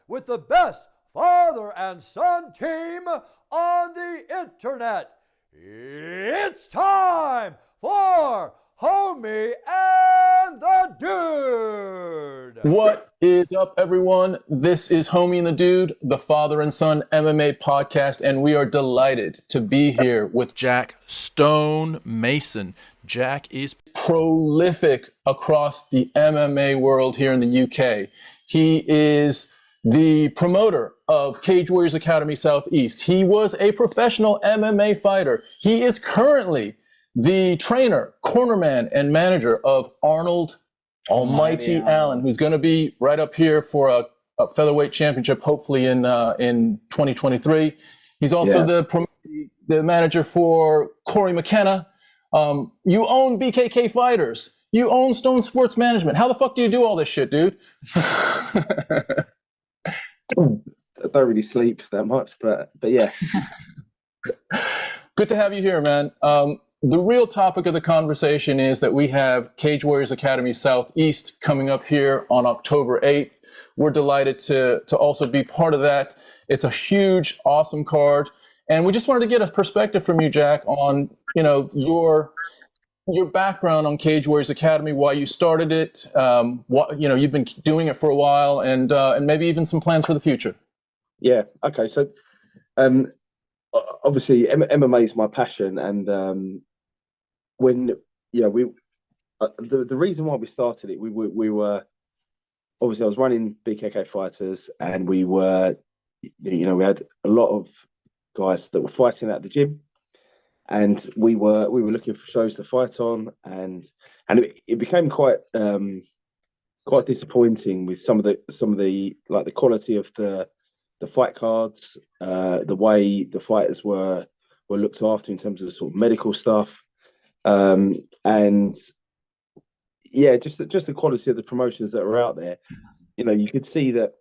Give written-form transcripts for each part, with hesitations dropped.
with the best father and son team on the internet. It's time for Homie and the Dude. What is up, everyone? This is Homie and the Dude, the father and son MMA podcast, and we are delighted to be here with Jack Stone Mason. Jack is prolific across the MMA world here in the UK. He is the promoter of Cage Warriors Academy Southeast. He was a professional MMA fighter. He is currently the trainer, cornerman, and manager of Arnold Almighty Allen, who's going to be right up here for a featherweight championship, hopefully in 2023. He's also the manager for Corey McKenna. You own BKK Fighters. You own Stone Sports Management. How the fuck do you do all this shit, dude? I don't really sleep that much, but yeah. Good to have you here, man. The real topic of the conversation is that we have Cage Warriors Academy Southeast coming up here on October 8th. We're delighted to also be part of that. It's a huge, awesome card. And we just wanted to get a perspective from you, Jack, on, your background on Cage Warriors Academy, why you started it, you've been doing it for a while, and maybe even some plans for the future. Yeah. Okay. So, obviously, MMA is my passion, and the reason why we started it, we were obviously I was running BKK Fighters, and we were, we had a lot of guys that were fighting at the gym, and we were looking for shows to fight on, and it became quite disappointing with some of the like the quality of the fight cards, the way the fighters were looked after in terms of sort of medical stuff, and yeah, just the quality of the promotions that were out there. You could see that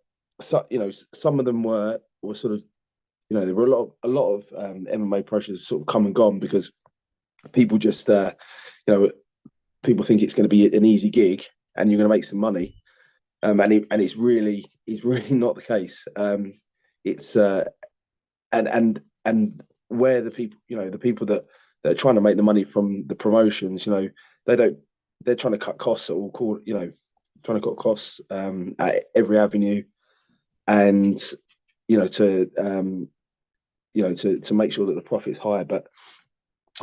some of them were sort of, there were a lot of MMA promotions sort of come and gone because people just people think it's going to be an easy gig and you're going to make some money, and it's really not the case. It's and where the people, the people that are trying to make the money from the promotions, they're trying to cut costs at all trying to cut costs at every avenue, and to make sure that the profit's higher. But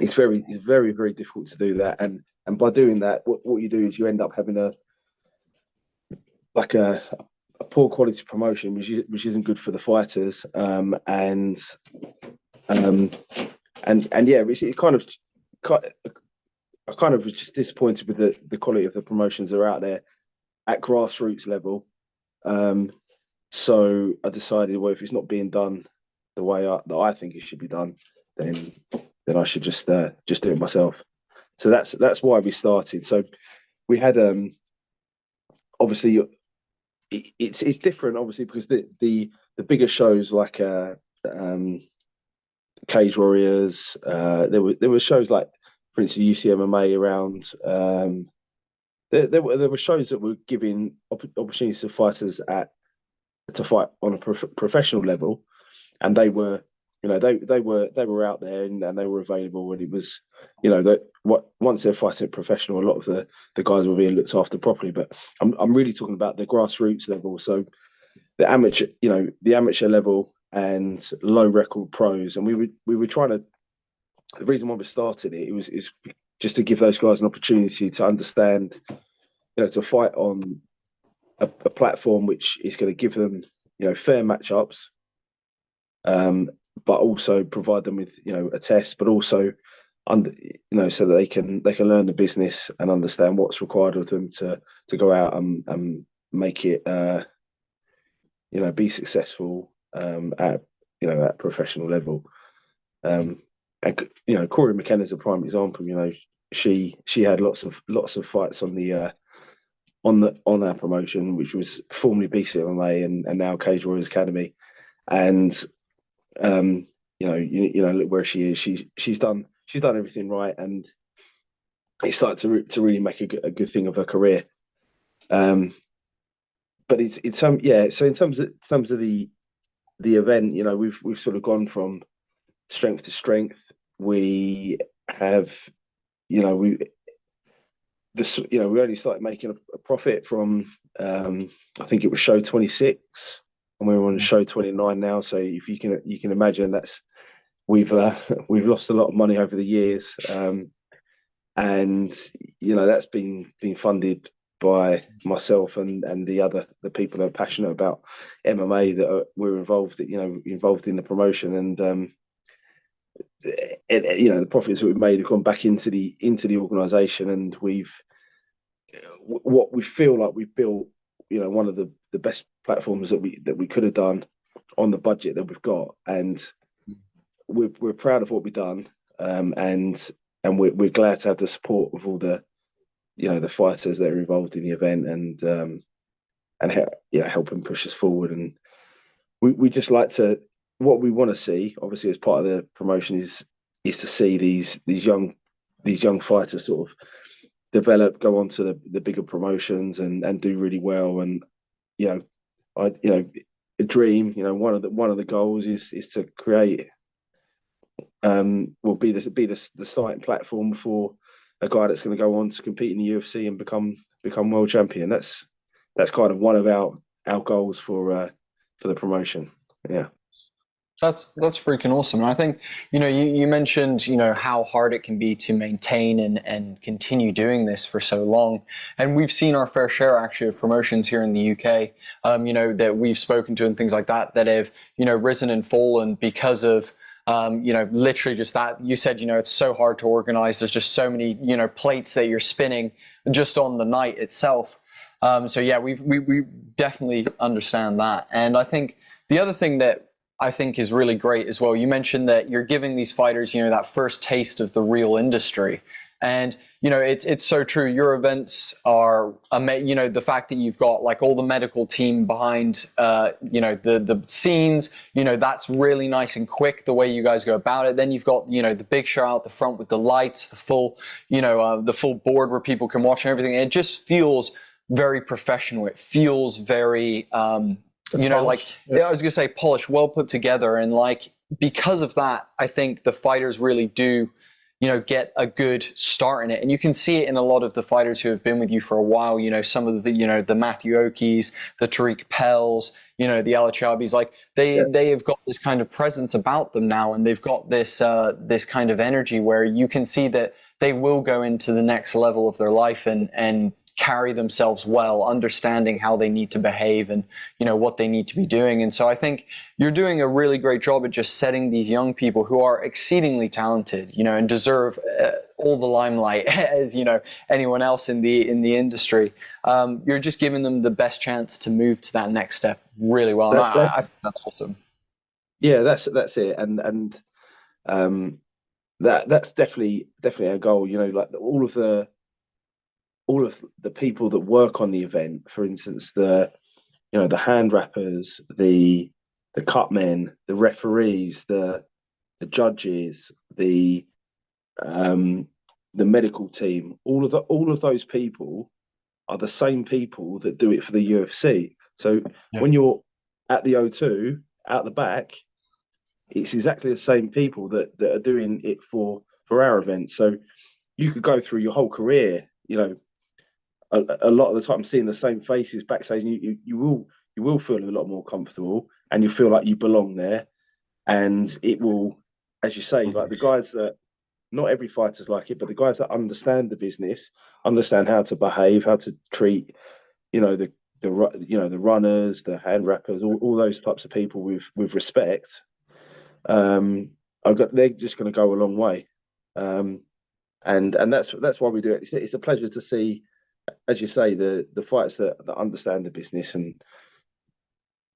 it's very, very difficult to do that, and by doing that, what you do is you end up having a poor quality promotion, which isn't good for the fighters, and yeah, it I kind of was just disappointed with the quality of the promotions that are out there at grassroots level. So I decided, well, if it's not being done the way that I think it should be done, then I should just do it myself. So that's why we started. So we had obviously it's different, obviously, because the bigger shows like Cage Warriors, there were shows like, for instance, UCMMA around. There were shows that were giving opportunities to fighters to fight on a professional level, and they were out there, and they were available, and it was, once they're fighting professional, a lot of the guys were being looked after properly. But I'm really talking about the grassroots level, so the amateur level and low record pros, and we were trying to. The reason why we started it is just to give those guys an opportunity to understand, to fight on a platform which is going to give them, fair matchups, but also provide them with, a test, but also so that they can learn the business and understand what's required of them to go out and make it, be successful at professional level. And Corey McKenna is a prime example. She had lots of fights on our promotion, which was formerly BCMMA and now Cage Warriors Academy. And look where she is. She's done everything right, and it's started to really make a good thing of her career. but it's yeah. So in terms of the event, you know, we've sort of gone from strength to strength. We have, you know, we only started making a profit from I think it was show 26, and we're on show 29 now. So if you can imagine, that's we've we've lost a lot of money over the years, and you know that's been funded by myself and the people that are passionate about MMA we're involved in the promotion, and you know the profits that we've made have gone back into the organisation, and what we feel like we've built, you know, one of the best platforms that we could have done on the budget that we've got, and we're proud of what we've done, and we're glad to have the support of all the, you know, the fighters that are involved in the event, and you know, helping push us forward. And we just like to, what we want to see, obviously as part of the promotion, is to see these young fighters sort of develop, go on to the bigger promotions, and do really well. And you know, a dream, you know, one of the goals is to create will be the starting platform for a guy that's going to go on to compete in the UFC and become world champion. That's kind of one of our goals for the promotion. Yeah. That's freaking awesome. And I think, you know, you mentioned, you know, how hard it can be to maintain and continue doing this for so long. And we've seen our fair share actually of promotions here in the UK, you know, that we've spoken to and things like that have, you know, risen and fallen because of, you know, literally just that. You said, you know, it's so hard to organize. There's just so many, you know, plates that you're spinning just on the night itself. So yeah, we definitely understand that. And I think the other thing that I think is really great as well, you mentioned that you're giving these fighters, you know, that first taste of the real industry. And, you know, it's so true. Your events are, you know, the fact that you've got like all the medical team behind, you know, the scenes, you know, that's really nice and quick the way you guys go about it. Then you've got, you know, the big show out the front with the lights, the full, you know, the full board where people can watch and everything. And it just feels very professional. It feels very, It's you know, polished. like, yeah, I was gonna say polished, well put together. And like, because of that, I think the fighters really do, you know, get a good start in it. And you can see it in a lot of the fighters who have been with you for a while, you know, some of the, you know, the Matthew Okies, the Tariq Pells, you know, the El Chabis, like they have got this kind of presence about them now, and they've got this this kind of energy where you can see that they will go into the next level of their life and carry themselves well, understanding how they need to behave and, you know, what they need to be doing. And so I think you're doing a really great job at just setting these young people who are exceedingly talented, you know, and deserve all the limelight as, you know, anyone else in the industry. You're just giving them the best chance to move to that next step really well. And I think that's awesome. Yeah, that's it. And that's definitely a goal. You know, like all of the people that work on the event, for instance, the hand wrappers, the cut men, the referees, the judges, the medical team, all of those people are the same people that do it for the UFC. So when you're at the O2 out the back, it's exactly the same people that are doing it for our event. So you could go through your whole career, you know, a lot of the time seeing the same faces backstage, and you will feel a lot more comfortable, and you feel like you belong there. And it will, as you say, like the guys that, not every fighter's like it, but the guys that understand the business, understand how to behave, how to treat, you know, the runners, the hand wrappers, all those types of people with respect. They're just going to go a long way. And that's why we do it. It's a pleasure to see, as you say, the fighters that understand the business and,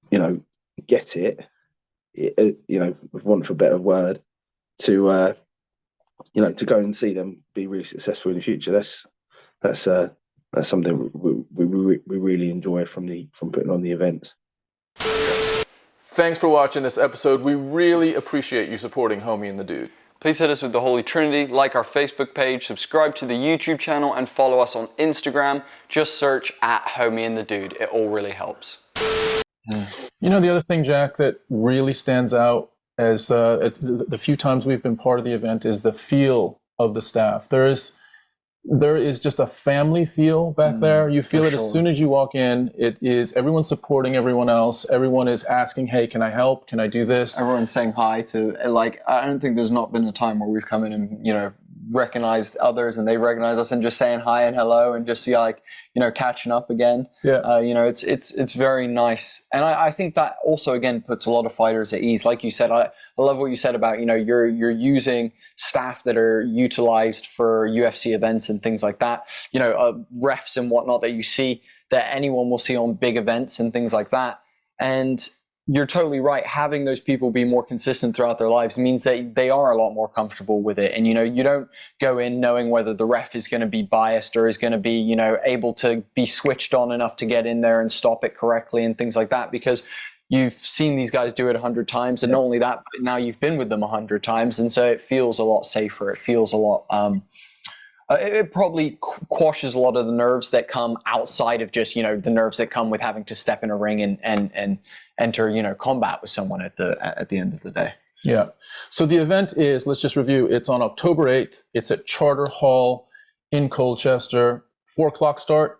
you know, get it, you know, with want for a better word, to you know, to go and see them be really successful in the future. That's something we really enjoy from putting on the events. Thanks for watching this episode. We really appreciate you supporting Homie and the Dude. Please hit us with the Holy Trinity, like our Facebook page, subscribe to the YouTube channel, and follow us on Instagram. Just search @HOMIEandTheDUDE. It all really helps. You know, the other thing, Jack, that really stands out as the few times we've been part of the event is the feel of the staff. There is just a family feel back there. You feel it as soon as you walk in. It is everyone supporting everyone else. Everyone is asking, hey, can I help? Can I do this? Everyone's saying hi to, like, I don't think there's not been a time where we've come in and, you know, recognized others and they recognize us and just saying hi and hello and just, like, you know, catching up again. Yeah. You know, it's very nice. And I think that also, again, puts a lot of fighters at ease. Like you said, I love what you said about, you know, you're using staff that are utilized for UFC events and things like that, you know, refs and whatnot that you see that anyone will see on big events and things like that. And you're totally right. Having those people be more consistent throughout their lives means that they are a lot more comfortable with it. And, you know, you don't go in knowing whether the ref is going to be biased or is going to be, you know, able to be switched on enough to get in there and stop it correctly and things like that, because you've seen these guys do it 100 times. And not only that, but now you've been with them 100 times. And so it feels a lot safer. It feels a lot, it probably quashes a lot of the nerves that come outside of just, you know, the nerves that come with having to step in a ring and enter, you know, combat with someone at the end of the day. Yeah. So the event is, let's just review. It's on October 8th. It's at Charter Hall in Colchester. 4 o'clock start.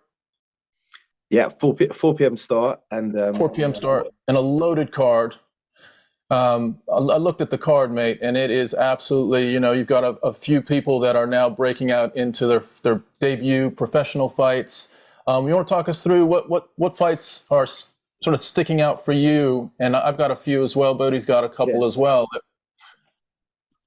Yeah, 4 p.m. start and 4 p.m. start and a loaded card. I looked at the card, mate, and it is absolutely, you know, you've got a few people that are now breaking out into their debut professional fights. You want to talk us through what fights are sort of sticking out for you? And I've got a few as well. Bodhi's got a couple as well.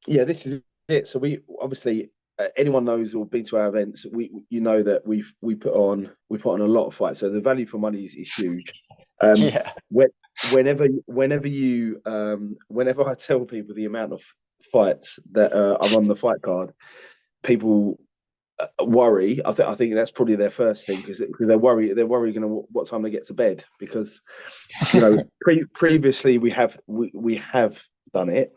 Yeah, this is it. So we obviously, anyone knows or been to our events, you know that we put on a lot of fights. So the value for money is huge. Yeah. Whenever I tell people the amount of fights that are on the fight card, people worry. I think that's probably their first thing, because they're worried what time they get to bed, because, you know, previously we have done it,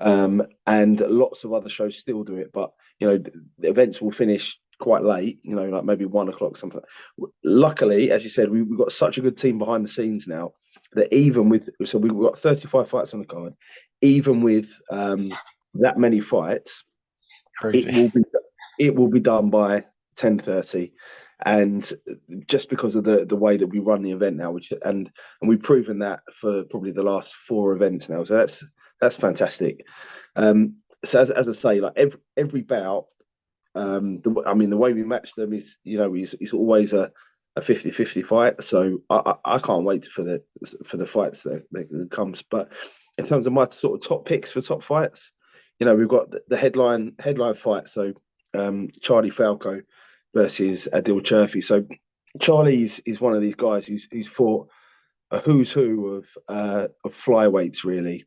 and lots of other shows still do it, but, you know, the events will finish quite late, you know, like maybe 1 o'clock, something. Luckily, as you said, we've got such a good team behind the scenes now that so we've got 35 fights on the card, even with that many fights, Crazy. it will be done by 10:30, and just because of the way that we run the event now, and we've proven that for probably the last 4 events now, so that's fantastic. So as I say, like every bout, the way we match them is, you know, it's always a 50-50 fight. So I can't wait for the fights that comes. But in terms of my sort of top picks for top fights, you know, we've got the headline fight. So Charlie Falco versus Adil Churfi. So Charlie is one of these guys who's fought a who's who of flyweights, really.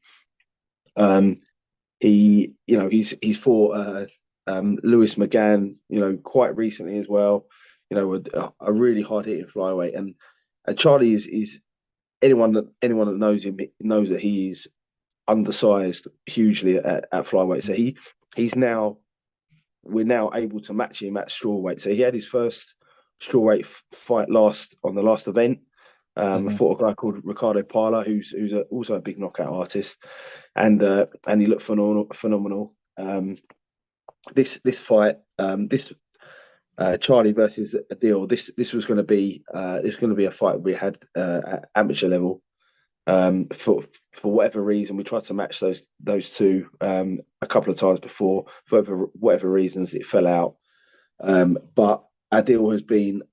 He's fought Lewis McGann, you know, quite recently as well. You know, a really hard hitting flyweight, and Charlie is anyone that knows him knows that he is undersized hugely at flyweight. So we're now able to match him at strawweight. So he had his first strawweight fight on the last event. Fought a guy called Ricardo Parla, who's also a big knockout artist, and he looked phenomenal. This fight, Charlie versus Adil. This was going to be a fight we had at amateur level. For whatever reason, we tried to match those two a couple of times before. For whatever reasons, it fell out. But Adil has been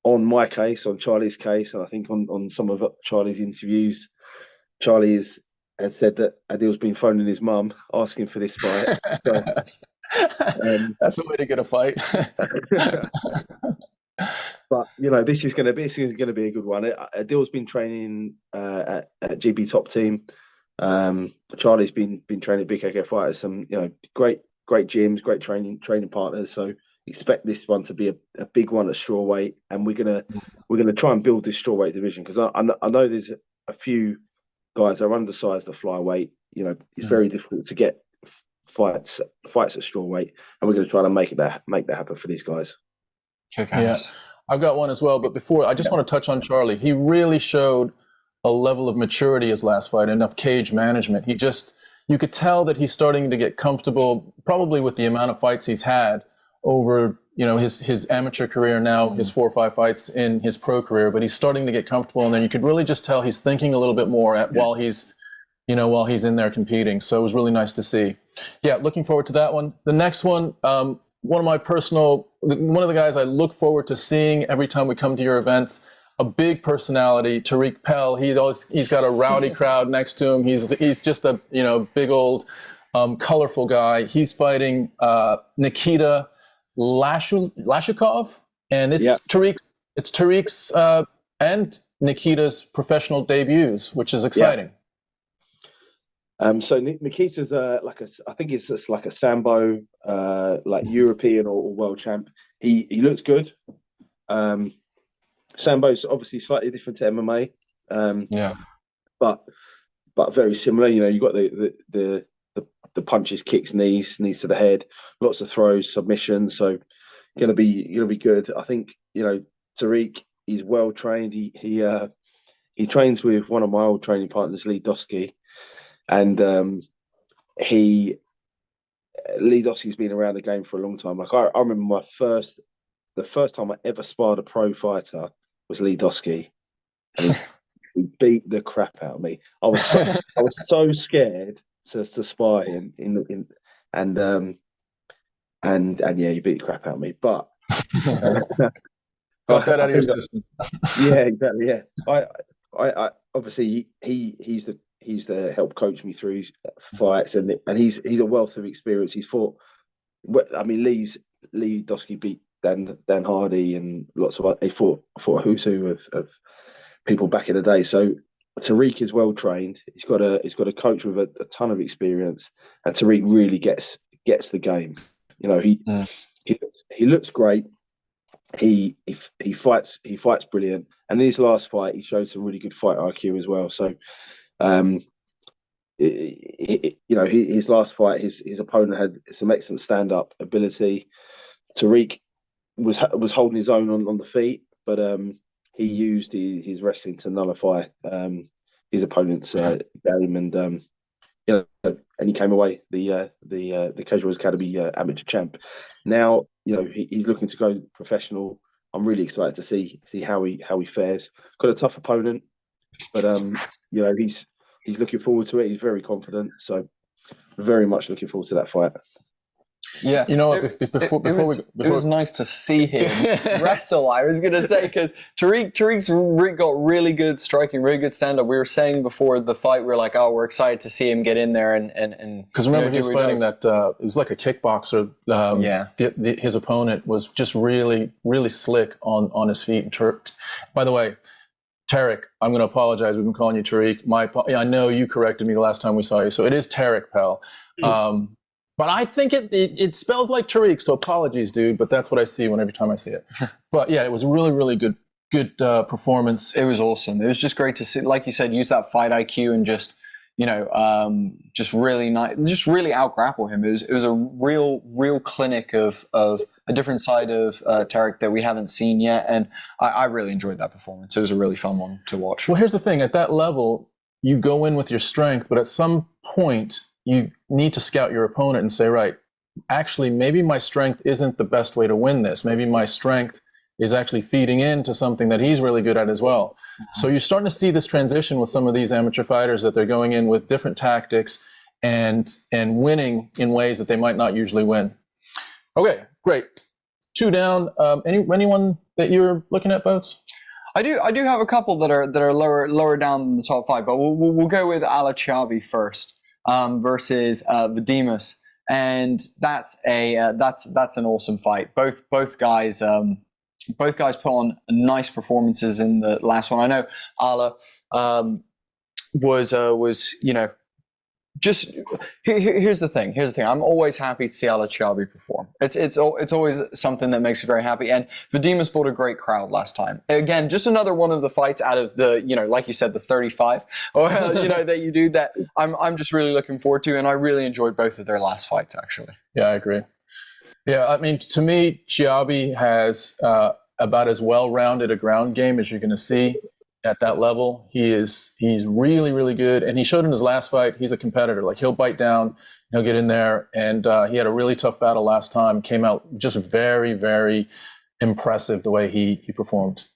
on my case, on Charlie's case, and I think on some of Charlie's interviews, Charlie has said that Adil's been phoning his mum asking for this fight. So, that's a way to get a fight. But, you know, this is going to be a good one. Adil's been training at GB Top Team. Charlie's been training BKK fighters. Some, you know, great gyms, great training partners. So expect this one to be a big one at strawweight, and we're gonna try and build this strawweight division, because I know there's a few guys that are undersized at flyweight. You know, it's very difficult to get fights at strawweight, and we're going to try to make that happen for these guys. Yeah, I've got one as well. But before, I just want to touch on Charlie. He really showed a level of maturity his last fight, enough cage management. You could tell that he's starting to get comfortable, probably with the amount of fights he's had over, his amateur career now, his 4 or 5 fights in his pro career. But he's starting to get comfortable, and then you could really just tell he's thinking a little bit more while he's in there competing. So it was really nice to see. Yeah, looking forward to that one. The next one, one of the guys I look forward to seeing every time we come to your events, a big personality, Tariq Pell. He's got a rowdy crowd next to him. He's just a big old colorful guy. He's fighting Nikita Lashikov, and it's Tariq's and Nikita's professional debuts, which is exciting. So Nikita's I think it's just like a Sambo, like European or world champ. He looks good. Sambo's obviously slightly different to MMA. But very similar. You got the punches, kicks, knees to the head, lots of throws, submissions. So gonna be good. I think Tariq, he's well trained. He trains with one of my old training partners, Lee Dosky. And Lee Dossey's been around the game for a long time. Like I remember the first time I ever sparred a pro fighter was Lee Dosky, and he beat the crap out of me. I was so scared to spar him and yeah, he beat the crap out of me. But got that out of your system. Yeah, exactly. Yeah, I obviously he's the help coach me through fights, and he's a wealth of experience. He's fought. I mean, Lee Dosky beat Dan Hardy and lots of. He fought a who's who of people back in the day. So Tariq is well trained. He's got a coach with a ton of experience, and Tariq really gets the game. He looks great. He fights brilliant, and in his last fight he showed some really good fight IQ as well. So. His last fight, his opponent had some excellent stand-up ability. Tariq was holding his own on the feet, but he used his wrestling to nullify his opponent's game, and he came away the Casuals Academy amateur champ. Now he's looking to go professional. I'm really excited to see how he fares. Got a tough opponent, but he's looking forward to it. He's very confident, so very much looking forward to that fight. Yeah, it was nice to see him wrestle. I was going to say, because Tariq's got really good striking, really good stand-up. We were saying before the fight, we were like, oh, we're excited to see him get in there and because remember he was fighting that it was like a kickboxer. His opponent was just really, really slick on his feet. And by the way, Tariq, I'm going to apologize. We've been calling you Tariq. I know you corrected me the last time we saw you, so it is Tariq Pell. But I think it spells like Tariq, so apologies, dude. But that's what I see every time I see it. But yeah, it was a really, really good performance. It was awesome. It was just great to see, like you said, use that fight IQ and just really nice, just really out grapple him. It was a real clinic of a different side of Tariq that we haven't seen yet, and I really enjoyed that performance. It was a really fun one to watch. Well, here's the thing: at that level, you go in with your strength, but at some point, you need to scout your opponent and say, right, actually, maybe my strength isn't the best way to win this. Maybe my strength is actually feeding into something that he's really good at as well. So you're starting to see this transition with some of these amateur fighters, that they're going in with different tactics and winning in ways that they might not usually win. Okay, great. 2 down. Anyone that you're looking at, Boats? I do have a couple that are lower down in the top 5, but we'll go with Ala Chiavi first versus Vadimus, and that's an awesome fight. Both guys put on nice performances in the last one. I know Ala was just here's the thing. I'm always happy to see Alachiabi perform. It's always something that makes me very happy. And Vadim brought a great crowd last time. Again, just another one of the fights out of the, like you said, the 35, or that you do that. I'm just really looking forward to, and I really enjoyed both of their last fights actually. Yeah, I agree. Yeah, I mean, to me, Chiabi has about as well-rounded a ground game as you're going to see at that level. He's really, really good, and he showed in his last fight he's a competitor. Like, he'll bite down, he'll get in there, and he had a really tough battle last time. Came out just very, very impressive the way he performed.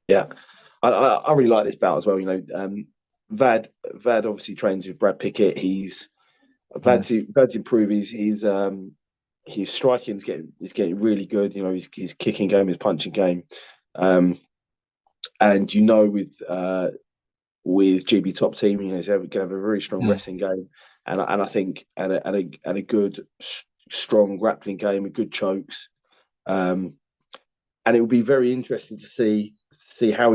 Yeah, I really like this bout as well. Vad obviously trains with Brad Pickett. Vad's improving. His striking is getting really good. His kicking game, his punching game, and with GB top team, he's going to have a very strong wrestling game, and I think and a good strong grappling game with good chokes, and it will be very interesting to see how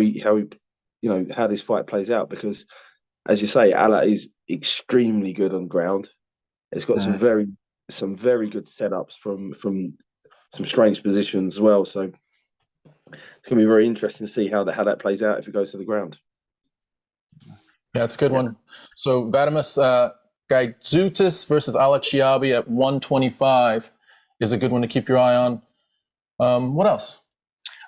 this fight plays out, because, as you say, Ala is extremely good on ground. It's got some very good setups from some strange positions as well. So it's going to be very interesting to see how that plays out if it goes to the ground. Yeah, it's a good one. So Vadimus Gaidzutis versus Alachiabi at 125 is a good one to keep your eye on. What else?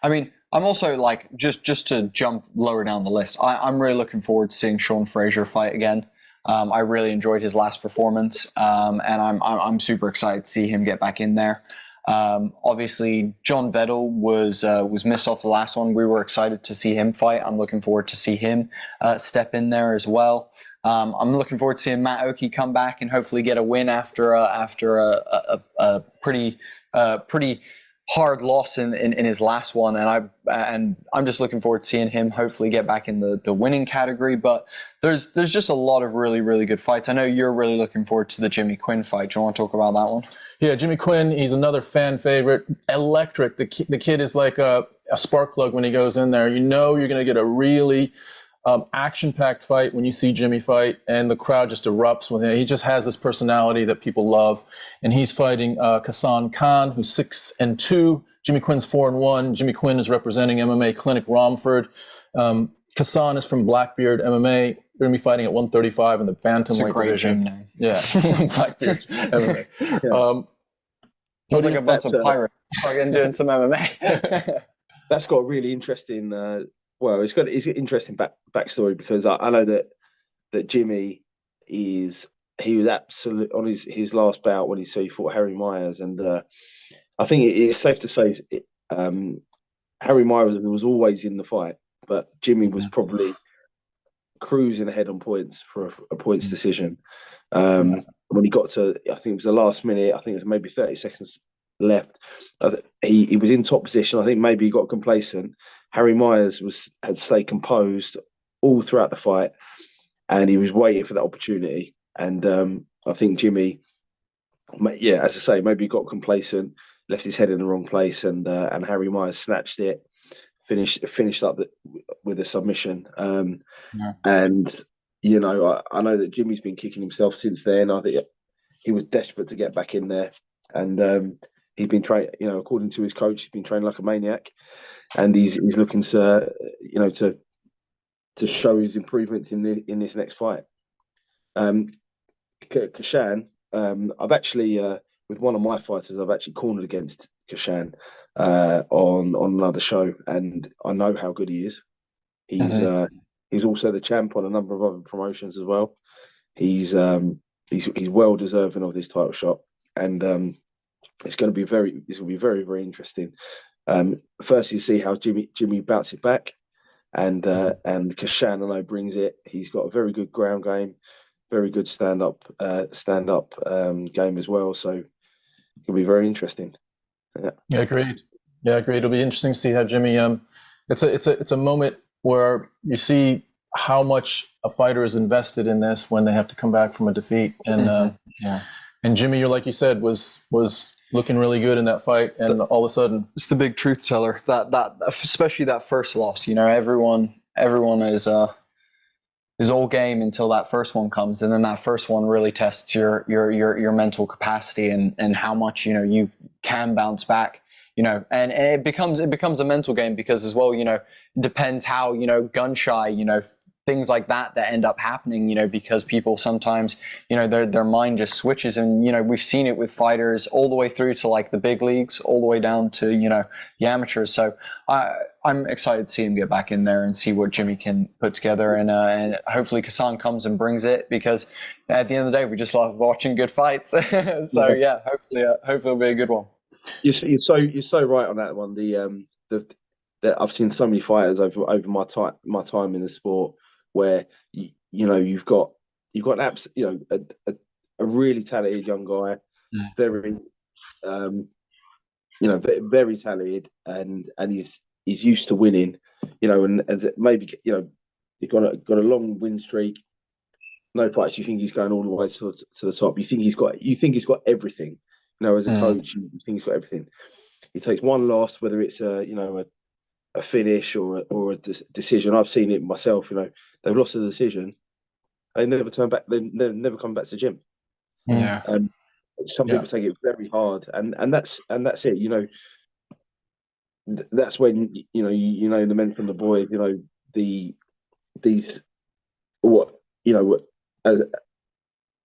I mean, I'm also just to jump lower down the list. I'm really looking forward to seeing Sean Frazier fight again. I really enjoyed his last performance, and I'm super excited to see him get back in there. Obviously, John Vettel was missed off the last one. We were excited to see him fight. I'm looking forward to see him step in there as well. I'm looking forward to seeing Matt Oki come back and hopefully get a win after a pretty hard loss in his last one, and I'm just looking forward to seeing him hopefully get back in the winning category. But there's just a lot of really, really good fights. I know you're really looking forward to the Jimmy Quinn fight. Do you want to talk about that one? Yeah, Jimmy Quinn, he's another fan favorite. Electric. The kid is like a spark plug when he goes in there. You're going to get a really action-packed fight when you see Jimmy fight, and the crowd just erupts with him. He just has this personality that people love, and he's fighting Kassan Khan, who's 6-2. Jimmy Quinn's 4-1. Jimmy Quinn is representing MMA Clinic Romford. Kassan is from Blackbeard MMA. They're going to be fighting at 135 in the bantamweight division. Name. Yeah, Blackbeard MMA. Yeah. Sounds like a bunch of pirates doing some MMA. That's got a really interesting. It's an interesting backstory, because I know that Jimmy he was absolute on his last bout when he fought Harry Myers, and I think it's safe to say Harry Myers was always in the fight, but Jimmy was probably cruising ahead on points for a points decision. When he got to, I think it was the last minute, I think it was maybe 30 seconds left, he was in top position. I think maybe he got complacent. Harry Myers had stayed composed all throughout the fight, and he was waiting for that opportunity. And I think Jimmy, as I say, maybe he got complacent, left his head in the wrong place, and Harry Myers snatched it, finished up with a submission. And I know that Jimmy's been kicking himself since then. I think he was desperate to get back in there, and he's been trained. According to his coach, he's been trained like a maniac, and he's looking to show his improvements in this next fight. Kashan, I've actually with one of my fighters, I've actually cornered against Kashan on another show, and I know how good he is. He's also the champ on a number of other promotions as well. He's well deserving of this title shot, and it's going to be very, very interesting. First, you see how Jimmy bounces back, and Kashan, I know, brings it. He's got a very good ground game, very good stand up game as well. So it'll be very interesting. Yeah, agreed. It'll be interesting to see how Jimmy. It's a moment where you see how much a fighter is invested in this when they have to come back from a defeat, and and Jimmy, like you said, was looking really good in that fight, and all of a sudden, it's the big truth teller. That especially that first loss. Everyone is is all game until that first one comes, and then that first one really tests your mental capacity and how much you can bounce back. And it becomes a mental game, because as well, it depends how gun shy, things like that end up happening, because people sometimes, their mind just switches. And, we've seen it with fighters all the way through to like the big leagues, all the way down to, the amateurs. So I'm excited to see him get back in there and see what Jimmy can put together. And hopefully Kassan comes and brings it, because at the end of the day, we just love watching good fights. So yeah, hopefully it'll be a good one. You're so right on that one. The I've seen so many fighters over my time in the sport where you've got a really talented young guy, very very talented, and he's used to winning, and maybe he's got a long win streak. No fights, you think he's going all the way to the top. You think he's got everything. As a coach, you think he's got everything. He takes one loss, whether it's a finish or a decision. I've seen it myself. They've lost a decision. They never turn back. They never come back to the gym. Yeah. Some people take it very hard, and that's it. That's when the men from the boys.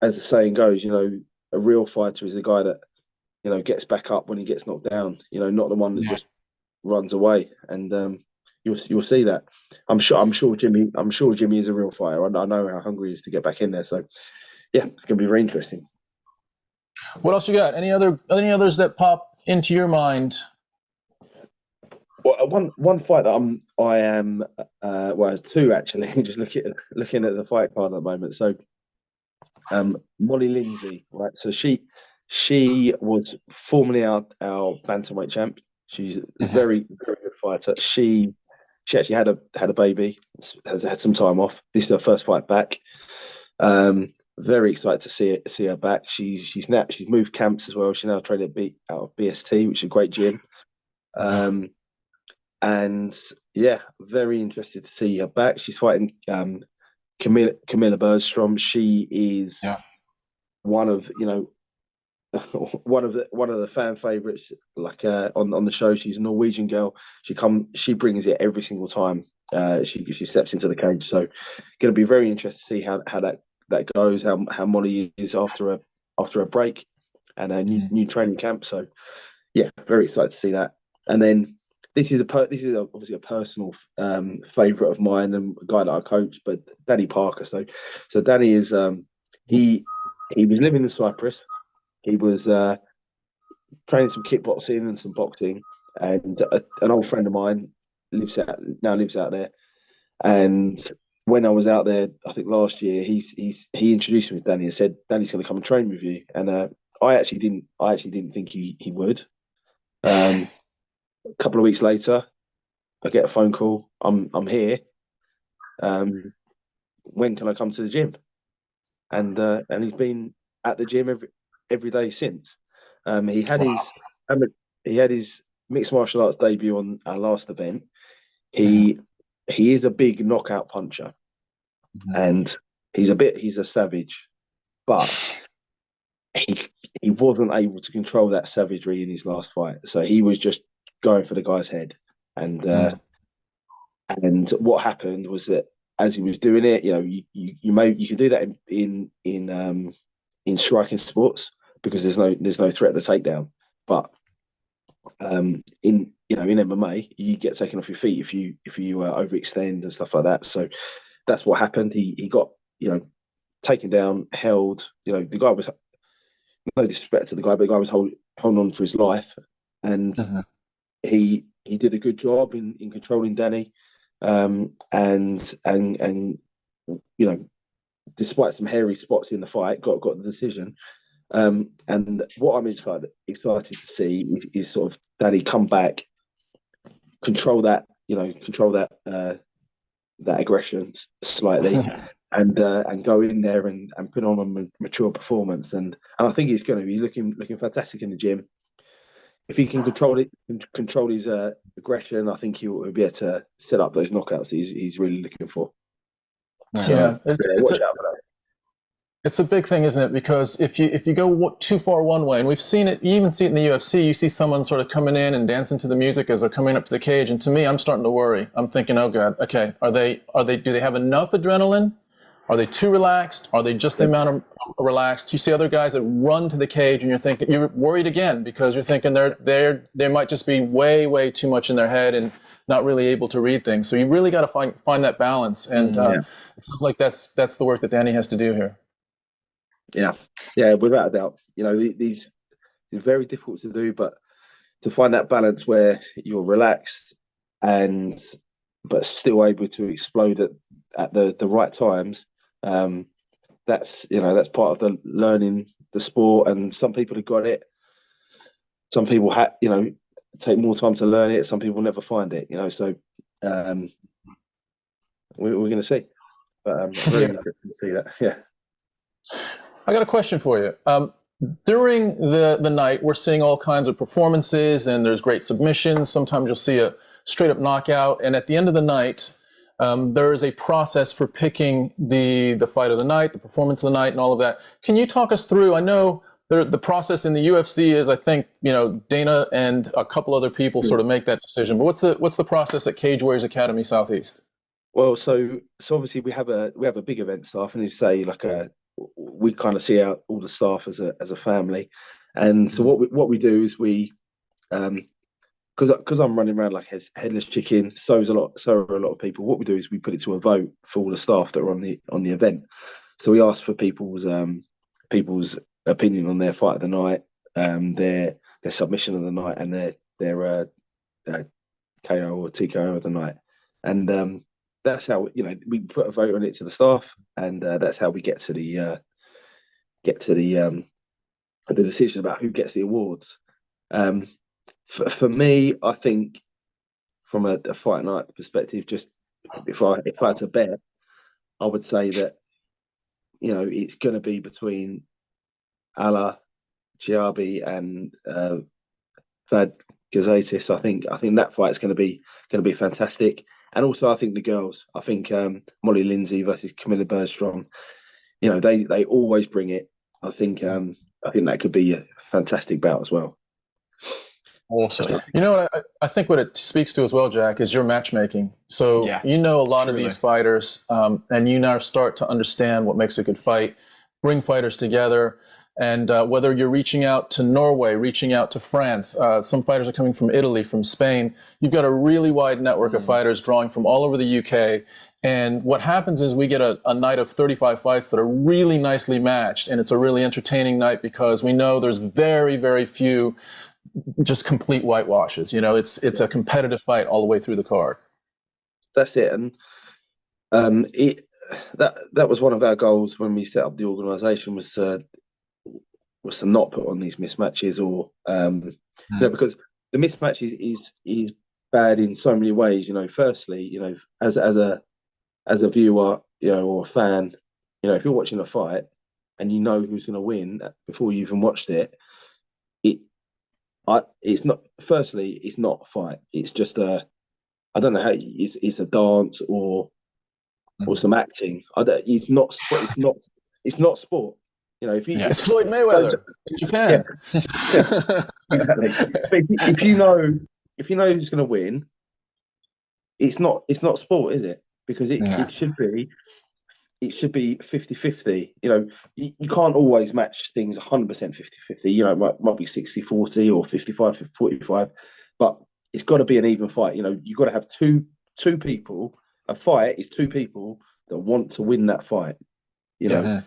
As the saying goes, a real fighter is the guy that gets back up when he gets knocked down. Not the one that just runs away. And you'll see that. I'm sure Jimmy is a real fighter. I know how hungry he is to get back in there. So yeah, it's gonna be very interesting. What else you got? Any others that pop into your mind? Well, one fight that I am two actually. Just looking at the fight card at the moment. So Molly Lindsay, right? So she was formerly our bantamweight champ. She's a very, very good fighter. She actually had a baby, has had some time off. This is her first fight back. Very excited to see her back. She's moved camps as well. She's now training out of BST, which is a great gym. And yeah, very interested to see her back. She's fighting Camilla Bergstrom. She is one of the fan favorites, like on the show. She's a Norwegian girl. She brings it every single time she steps into the cage. So going to be very interested to see how that goes. How Molly is after a break and a new training camp. So yeah, very excited to see that. And then this is obviously a personal favorite of mine and a guy that I coach, but Danny Parker. So Danny is he was living in Cyprus. He was training some kickboxing and some boxing, and an old friend of mine lives out there. And when I was out there, I think last year, he introduced me to Danny and said, "Danny's going to come and train with you." And I actually didn't think he would. A couple of weeks later, I get a phone call. I'm here. When can I come to the gym? And he's been at the gym every day since. He had his mixed martial arts debut on our last event. He is a big knockout puncher, and he's a savage, but he wasn't able to control that savagery in his last fight. So he was just going for the guy's head, and what happened was that as he was doing it, you can do that in striking sports because there's no threat of the takedown, but in MMA you get taken off your feet if you overextend and stuff like that. So that's what happened. He got taken down, held. The guy was, no disrespect to the guy, but the guy was holding on for his life, and he did a good job in controlling Danny, and despite some hairy spots in the fight, got the decision. And what I'm excited to see is sort of Danny come back, control that aggression slightly, and go in there and put on a mature performance. And I think he's going to be looking fantastic in the gym. If he can control his aggression, I think he'll be able to set up those knockouts he's really looking for. Yeah, Watch out for that. it's a big thing, isn't it? Because if you go too far one way, and we've seen it, you even see it in the UFC. You see someone sort of coming in and dancing to the music as they're coming up to the cage, and to me, I'm starting to worry. I'm thinking, oh God, okay, do they have enough adrenaline? Are they too relaxed? Are they just the amount of relaxed? You see other guys that run to the cage, and you're worried again because you're thinking they might just be way too much in their head and not really able to read things. So you really got to find that balance, and it sounds like that's the work that Danny has to do here. Yeah, without a doubt. You know, these are very difficult to do, but to find that balance where you're relaxed but still able to explode at the right times. That's part of the learning the sport, and some people have got it. Some people take more time to learn it. Some people never find it. So we're going to see. But I'm very interested to see that. Yeah. I got a question for you. During the night, we're seeing all kinds of performances, and there's great submissions. Sometimes you'll see a straight up knockout, and at the end of the night, there is a process for picking the fight of the night, the performance of the night, and all of that. Can you talk us through? I know the process in the UFC is, I think, Dana and a couple other people sort of make that decision. But what's the process at Cage Warriors Academy Southeast? Well, so obviously we have a big event staff, and you say we kind of see out all the staff as a family, and so what we do is we because I'm running around like headless chicken, so are a lot of people. What we do is we put it to a vote for all the staff that are on the event. So we ask for people's opinion on their fight of the night, their submission of the night, and their KO or TKO of the night, and that's how we put a vote on it to the staff, and that's how we get to the decision about who gets the awards. For me, I think from a fight night perspective, just if I had to bet, I would say that it's going to be between Ala Chiabi and Vad Gazetis. I think that fight is going to be fantastic. And also, I think the girls. I think Molly Lindsay versus Camilla Bergstrom. They always bring it. I think that could be a fantastic bout as well. Awesome. I think what it speaks to as well, Jack, is your matchmaking. So a lot of these fighters, and you now start to understand what makes a good fight, bring fighters together, and whether you're reaching out to Norway, reaching out to France, some fighters are coming from Italy, from Spain. You've got a really wide network of fighters drawing from all over the UK. And what happens is we get a night of 35 fights that are really nicely matched, and it's a really entertaining night because we know there's very, very few just complete whitewashes. It's a competitive fight all the way through the card. That's it, and that was one of our goals when we set up the organisation was to not put on these mismatches or because the mismatch is bad in so many ways. Firstly, as a viewer, or a fan, if you're watching a fight and you know who's going to win before you even watched it, it's not. Firstly, it's not a fight. It's just I don't know how it's a dance or some acting. It's not sport. It's not sport. It's Floyd Mayweather in Japan. Yeah, exactly. But if you know who's going to win, it's not sport, is it? Because it should be. It should be 50-50. You can't always match things 100% 50-50. It might be 60-40 or 55-45, but it's got to be an even fight. You've got to have two people. A fight is two people that want to win that fight, and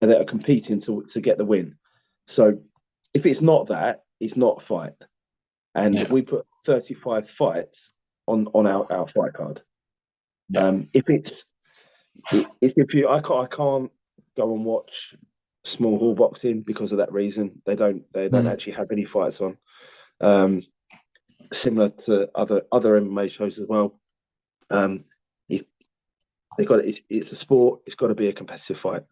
that are competing to get the win. So if it's not that, it's not a fight. And we put 35 fights on our fight card. I can't go and watch small hall boxing because of that reason. They don't actually have any fights on. Similar to other MMA shows as well. It's a sport. It's got to be a competitive fight.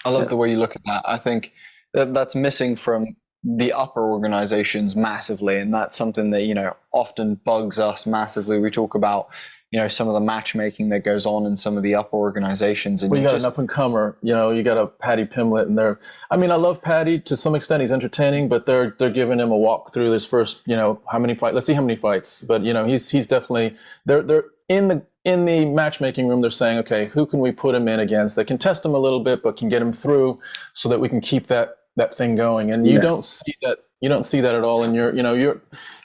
I love the way you look at that. I think that's missing from the upper organizations massively, and that's something that often bugs us massively. We talk about some of the matchmaking that goes on in some of the upper organizations. And well, you got an up and comer, you got a Paddy Pimblett, and I love Paddy to some extent. He's entertaining, but they're giving him a walk through this first, how many fights? Let's see how many fights. But he's definitely they're in the matchmaking room. They're saying, okay, who can we put him in against that can test him a little bit, but can get him through, so that we can keep that thing going. And you don't see that. You don't see that at all in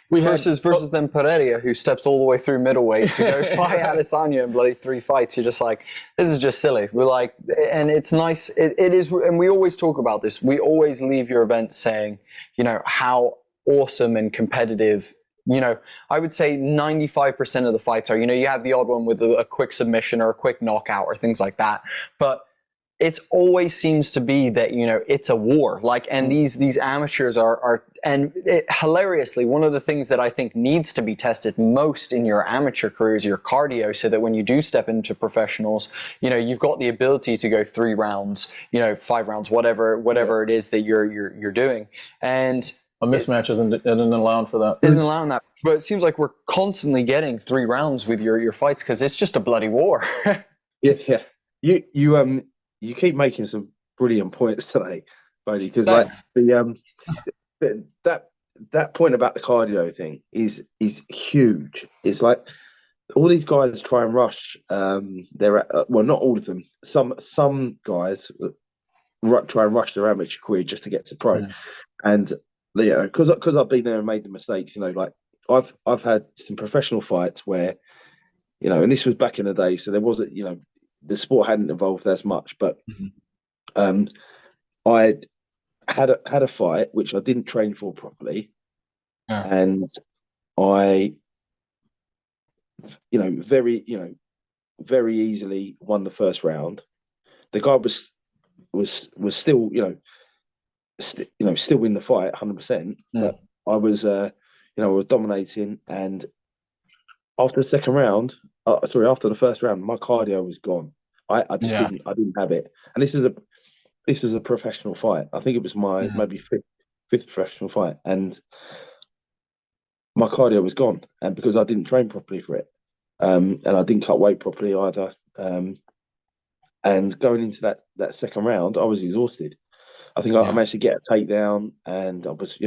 versus then Pereira, who steps all the way through middleweight to go fight Adesanya in bloody 3 fights. You're just like, this is just silly. We're like, and it's nice. It is, and we always talk about this. We always leave your events saying, how awesome and competitive. I would say 95% of the fights are. You have the odd one with a quick submission or a quick knockout or things like that, but it always seems to be that, it's a war. And these amateurs are hilariously, one of the things that I think needs to be tested most in your amateur career is your cardio, so that when you do step into professionals, you've got the ability to go 3 rounds, 5 rounds, whatever it is that you're doing. And a mismatch isn't allowed for that. Isn't allowing that. But it seems like we're constantly getting 3 rounds with your fights, because it's just a bloody war. Yeah. You keep making some brilliant points today, Bodhi, because that point about the cardio thing is huge. It's like all these guys try and rush. They're not all of them. Some guys try and rush their amateur career just to get to pro, and because I've been there and made the mistakes. I've had some professional fights where, and this was back in the day, so there wasn't, the sport hadn't evolved as much, but I had a fight which I didn't train for properly, and I, very easily won the first round. The guy was still, still in the fight 100%, but I was, I was dominating, and after the second round. After the first round, my cardio was gone. I just didn't have it. And this was a professional fight. I think it was my maybe fifth professional fight, and my cardio was gone. And because I didn't train properly for it, and I didn't cut weight properly either. And going into that second round, I was exhausted. I think I managed to get a takedown, and I was,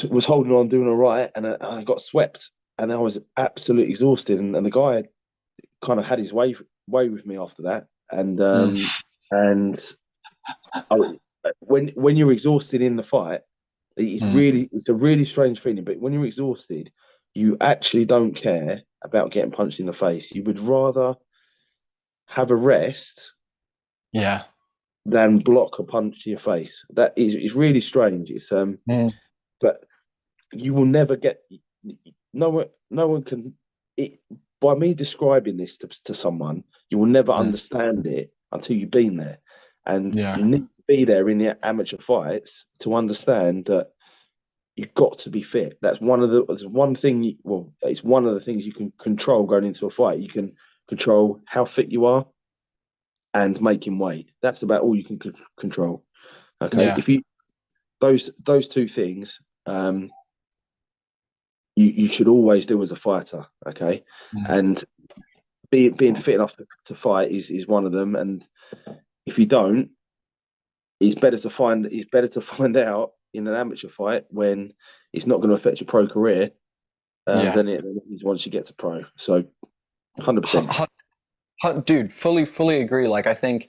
was holding on, doing all right, and I got swept. And I was absolutely exhausted, and the guy kind of had his way with me after that. And when you're exhausted in the fight, it's a really strange feeling. But when you're exhausted, you actually don't care about getting punched in the face. You would rather have a rest, than block a punch to your face. That is really strange. It's but you will never get. No one can. By me describing this to someone, you will never understand it until you've been there, and you need to be there in the amateur fights to understand that you've got to be fit. That's one of the it's one of the things you can control going into a fight. You can control how fit you are and making weight. That's about all you can control. Okay, if you those 2 things. You should always do as a fighter, okay? And being fit enough to fight is one of them. And if you don't, it's better to find out in an amateur fight when it's not going to affect your pro career than it is once you get to pro. So, 100%. Dude, fully agree. I think,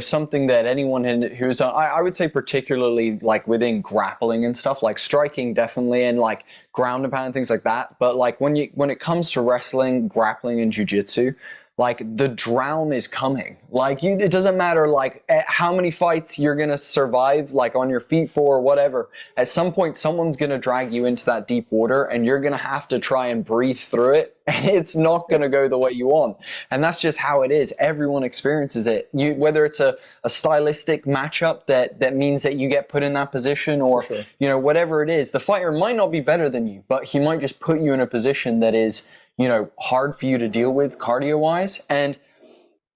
something that anyone who's done, I would say particularly within grappling and stuff, striking definitely, and ground and pound and things like that. But when it comes to wrestling, grappling, and jiu-jitsu, the drown is coming. It doesn't matter how many fights you're gonna survive on your feet for or whatever. At some point, someone's gonna drag you into that deep water, and you're gonna have to try and breathe through it. And it's not gonna go the way you want. And that's just how it is. Everyone experiences it. Whether it's a stylistic matchup that means that you get put in that position, or whatever it is, the fighter might not be better than you, but he might just put you in a position that is hard for you to deal with cardio-wise. And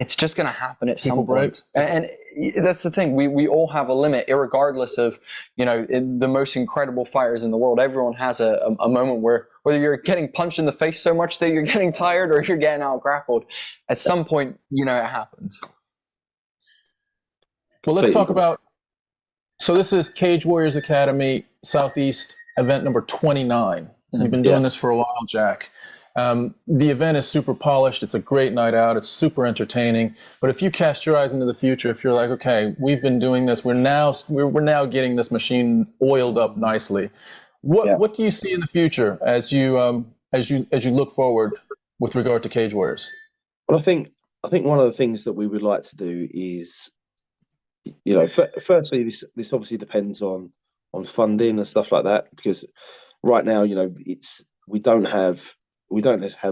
it's just going to happen at People some point. And that's the thing. We all have a limit, regardless of, the most incredible fighters in the world. Everyone has a moment where whether you're getting punched in the face so much that you're getting tired or you're getting out grappled, at some point, it happens. Well, let's talk about, so this is Cage Warriors Academy Southeast event number 29. We've been doing this for a while, Jack. The event is super polished. It's a great night out. It's super entertaining. But if you cast your eyes into the future, if you're like, okay, we've been doing this, we're now getting this machine oiled up nicely. What do you see in the future as you look forward with regard to Cage Warriors? Well, I think one of the things that we would like to do is, firstly, this obviously depends on funding and stuff like that, because right now, we don't have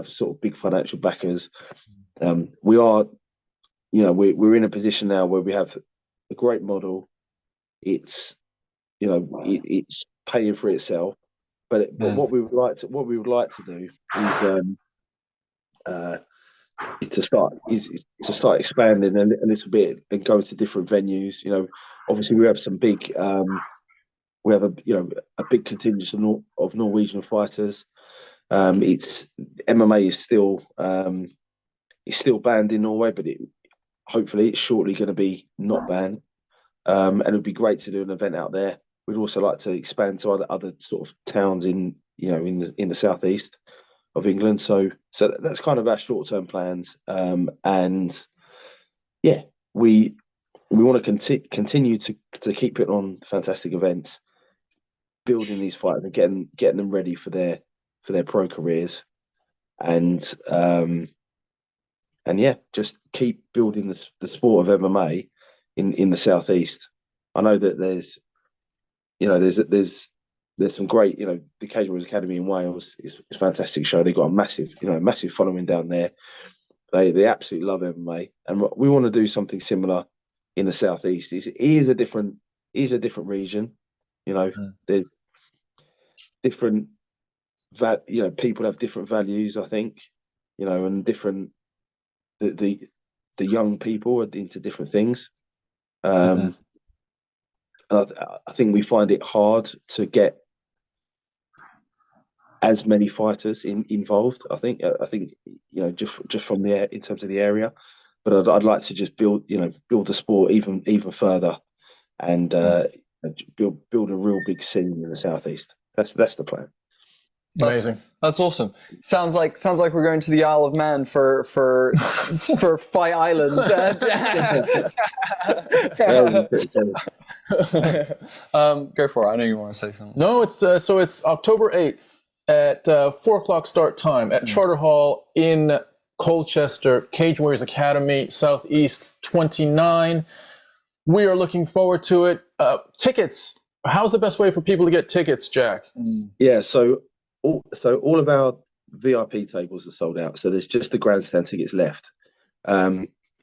sort of big financial backers. We are, we're in a position now where we have a great model. It's, it's paying for itself. But what we would like to do is to start expanding a little bit and go to different venues. Obviously we have some big we have a big contingent of Norwegian fighters. It's MMA is still banned in Norway, but hopefully it's shortly going to be not banned. And it would be great to do an event out there. We'd also like to expand to other sort of towns in the southeast of England. So that's kind of our short-term plans. And yeah, we want to continue to keep it on fantastic events, building these fighters and getting them ready for their pro careers, and yeah, just keep building the sport of MMA in the southeast. I know that there's some great, the Cage Warriors Academy in Wales is a fantastic show. They've got a massive following down there. They absolutely love MMA, and we want to do something similar in the southeast. It is a different region. There's different people have different values, I think, and different the young people are into different things. And I think we find it hard to get as many fighters involved. I think just from in terms of the area, but I'd like to just build the sport even further, and build a real big scene in the southeast. That's the plan. Amazing. That's awesome. Sounds like we're going to the Isle of Man for Fight Island. Go for it. I know you want to say something. No, it's October 8th at 4:00 start time at Charter Hall in Colchester. Cage Warriors Academy Southeast 29. We are looking forward to it. Tickets. How's the best way for people to get tickets, Jack? Yeah, so all of our VIP tables are sold out. So there's just the grandstand tickets left.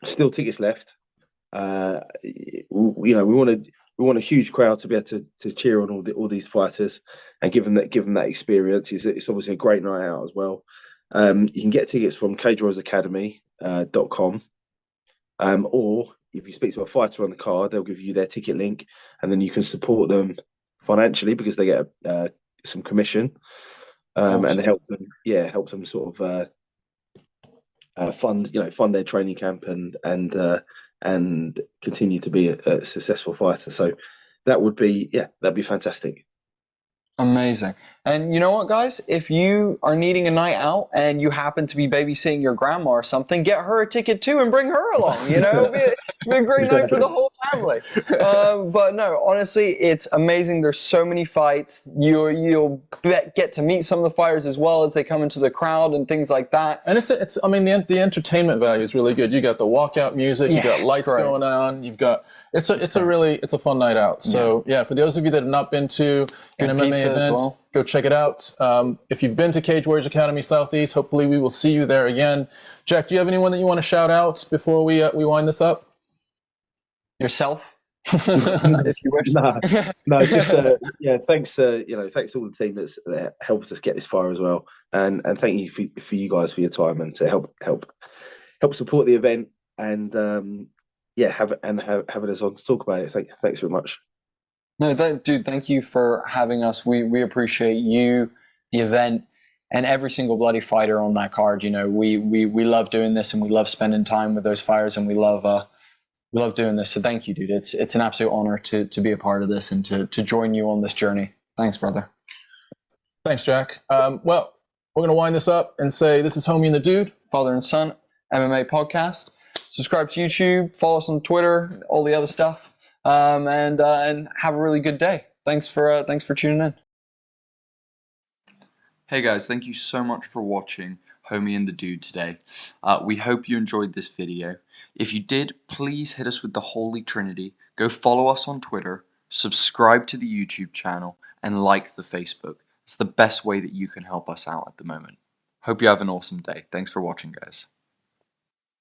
Still tickets left. We want a huge crowd to be able to cheer on all these fighters and give them that experience. It's obviously a great night out as well. You can get tickets from cagewarriorsacademy.com, or if you speak to a fighter on the card, they'll give you their ticket link, and then you can support them financially because they get some commission. And help them sort of fund their training camp and continue to be a successful fighter. So that'd be fantastic. Amazing. And you know what, guys? If you are needing a night out and you happen to be babysitting your grandma or something, get her a ticket too and bring her along. It'll be a great night for the whole family. But no, honestly, it's amazing. There's so many fights. You'll get to meet some of the fighters as well as they come into the crowd and things like that. And the entertainment value is really good. You got the walkout music, you got lights going on, you've got it's a fun night out. So yeah, for those of you that have not been to an MMA event, go check it out. If you've been to Cage Warriors Academy Southeast, hopefully we will see you there again. Jack, do you have anyone that you want to shout out before we wind this up? Yourself, if you wish. No, just thanks. Thanks to all the team that helped us get this far as well, and thank you for you guys for your time and to help support the event. and having us on to talk about it. Thanks very much. No, dude, thank you for having us. We appreciate you, the event, and every single bloody fighter on that card. You know, we love doing this, and we love spending time with those fighters, and we love doing this. So thank you, dude. It's an absolute honor to be a part of this and to join you on this journey. Thanks, brother. Thanks, Jack. Well, we're going to wind this up and say this is Homie and the Dude, Father and Son MMA podcast. Subscribe to YouTube, follow us on Twitter, all the other stuff, and have a really good day. Thanks for tuning in. Hey guys, thank you so much for watching Homie and the Dude today. We hope you enjoyed this video. If you did, please hit us with the Holy Trinity. Go follow us on Twitter, subscribe to the YouTube channel, and like the Facebook. It's the best way that you can help us out at the moment. Hope you have an awesome day. Thanks for watching, guys.